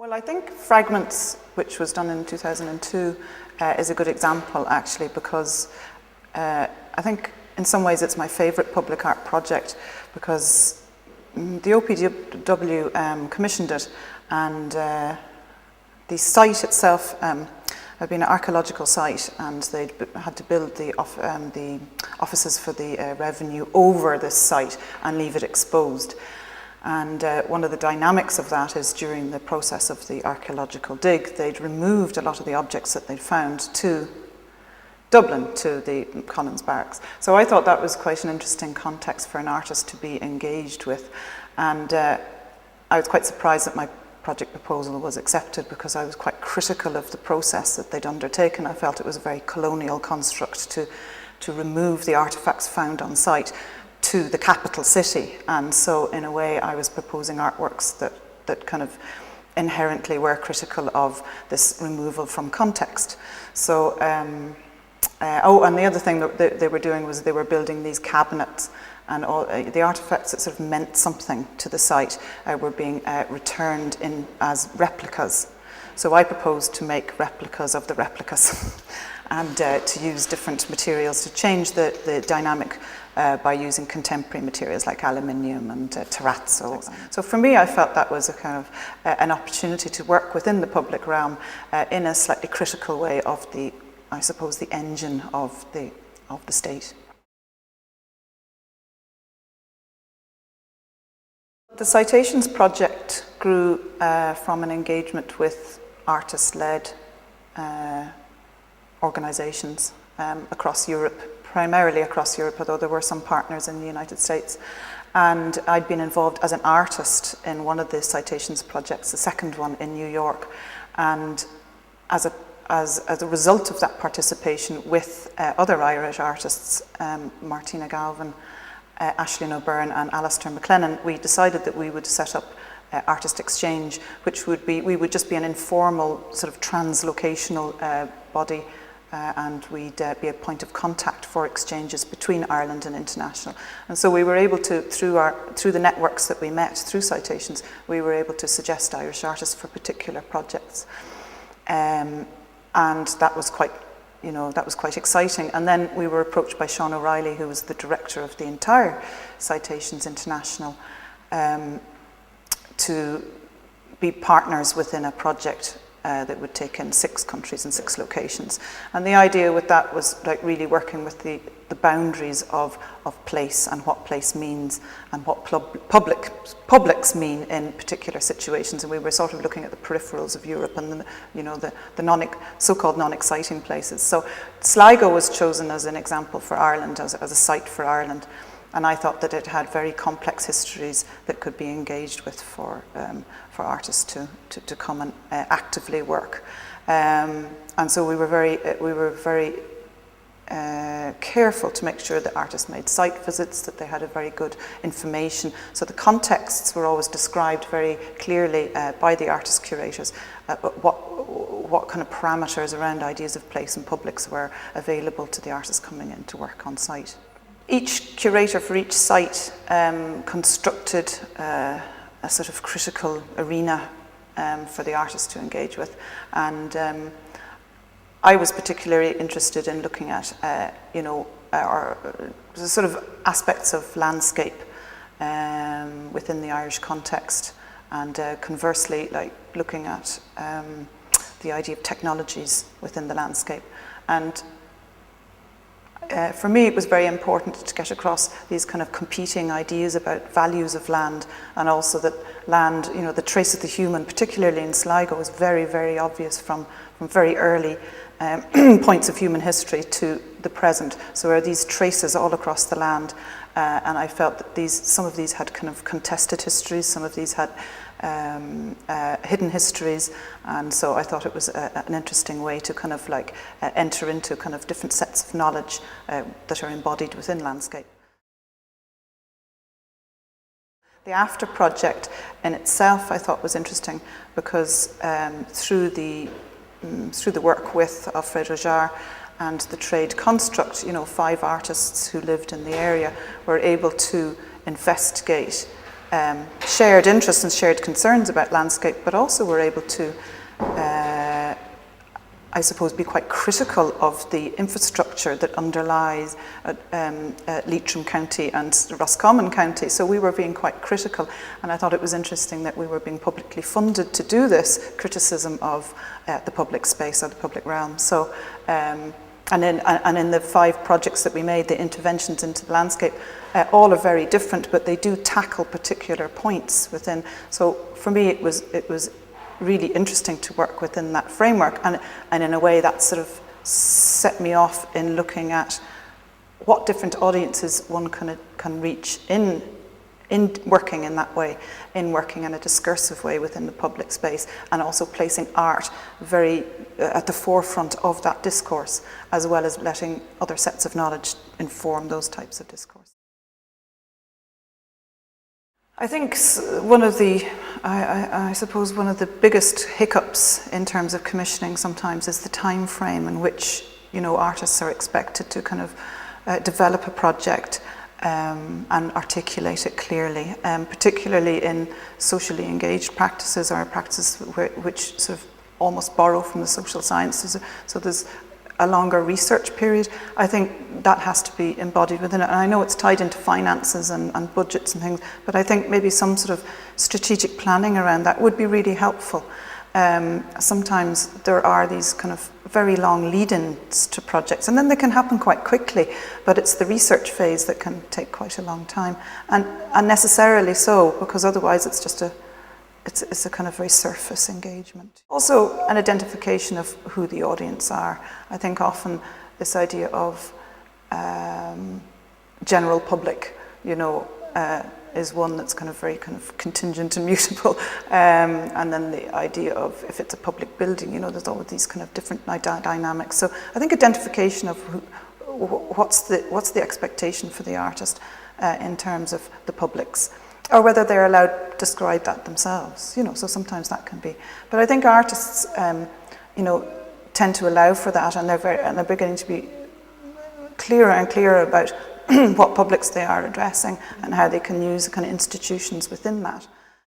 Well, I think Fragments, which was done in 2002, is a good example actually, because I think in some ways it's my favourite public art project, because the OPW commissioned it, and the site itself had been an archaeological site, and they'd had to build the offices for the revenue over this site and leave it exposed. And one of the dynamics of that is during the process of the archaeological dig, they'd removed a lot of the objects that they'd found to Dublin, to the Collins Barracks. So I thought that was quite an interesting context for an artist to be engaged with. And I was quite surprised that my project proposal was accepted, because I was quite critical of the process that they'd undertaken. I felt it was a very colonial construct to remove the artefacts found on site to the capital city, and so in a way I was proposing artworks that kind of inherently were critical of this removal from context. So, and the other thing that they were doing was they were building these cabinets, and all the artifacts that sort of meant something to the site were being returned in as replicas. So I proposed to make replicas of the replicas and to use different materials to change the dynamic by using contemporary materials like aluminium and terrazzo. So for me, I felt that was a kind of an opportunity to work within the public realm in a slightly critical way of the, I suppose, the engine of the state. The Site-Ations project grew from an engagement with artist-led organisations across Europe, primarily across Europe, although there were some partners in the United States. And I'd been involved as an artist in one of the Site-Ations projects, the second one in New York. And as a result of that participation with other Irish artists, Martina Galvin, Aisling O'Byrne and Alistair McLennan, we decided that we would set up Artist Exchange, which would be, we would just be an informal sort of translocational body, and we'd be a point of contact for exchanges between Ireland and international. And so we were able to, through the networks that we met, through Site-Ations, we were able to suggest Irish artists for particular projects. And that was quite, that was quite exciting. And then we were approached by Sean O'Reilly, who was the director of the entire Site-Ations International, to be partners within a project that would take in 6 countries and 6 locations. And the idea with that was like really working with the boundaries of place and what place means and what publics mean in particular situations. And we were sort of looking at the peripherals of Europe and the so-called non-exciting places. So Sligo was chosen as an example for Ireland, as a site for Ireland. And I thought that it had very complex histories that could be engaged with for artists to come and actively work. And so we were very careful to make sure that artists made site visits, that they had a very good information. So the contexts were always described very clearly by the artist curators, what kind of parameters around ideas of place and publics were available to the artists coming in to work on site. Each curator for each site constructed a sort of critical arena for the artists to engage with, and I was particularly interested in looking at sort of aspects of landscape within the Irish context, and conversely, like looking at the idea of technologies within the landscape. And for me, it was very important to get across these kind of competing ideas about values of land, and also that land, the trace of the human, particularly in Sligo, was very, very obvious from very early points of human history to the present. So there are these traces all across the land, and I felt that some of these had kind of contested histories, some of these had hidden histories, and so I thought it was an interesting way to kind of like enter into kind of different sets of knowledge that are embodied within landscape. The After project in itself I thought was interesting, because through the work with Alfred Rojar and the trade construct, 5 artists who lived in the area were able to investigate shared interests and shared concerns about landscape, but also were able to, I suppose, be quite critical of the infrastructure that underlies Leitrim County and Roscommon County. So we were being quite critical, and I thought it was interesting that we were being publicly funded to do this criticism of the public space or the public realm. So, and in the 5 projects that we made, the interventions into the landscape, all are very different, but they do tackle particular points within. So for me, it was really interesting to work within that framework, and in a way that sort of set me off in looking at what different audiences one can reach in working in that way, in working in a discursive way within the public space, and also placing art very at the forefront of that discourse, as well as letting other sets of knowledge inform those types of discourse. I think one of the, I suppose one of the biggest hiccups in terms of commissioning sometimes is the time frame in which, you know, artists are expected to kind of develop a project and articulate it clearly, particularly in socially engaged practices or practices which sort of almost borrow from the social sciences. So there's a longer research period. I think that has to be embodied within it. And I know it's tied into finances and budgets and things, but I think maybe some sort of strategic planning around that would be really helpful. Sometimes there are these kind of very long lead-ins to projects, and then they can happen quite quickly, but it's the research phase that can take quite a long time, and unnecessarily so, because otherwise it's just it's a kind of very surface engagement. Also, an identification of who the audience are. I think often this idea of general public, you know, is one that's kind of very kind of contingent and mutable. And then the idea of if it's a public building, you know, there's all of these kind of different dynamics. So I think identification of what's the expectation for the artist in terms of the publics, or whether they're allowed to describe that themselves, you know, so sometimes that can be. But I think artists, you know, tend to allow for that, and they're beginning to be clearer and clearer about what publics they are addressing and how they can use kind of institutions within that.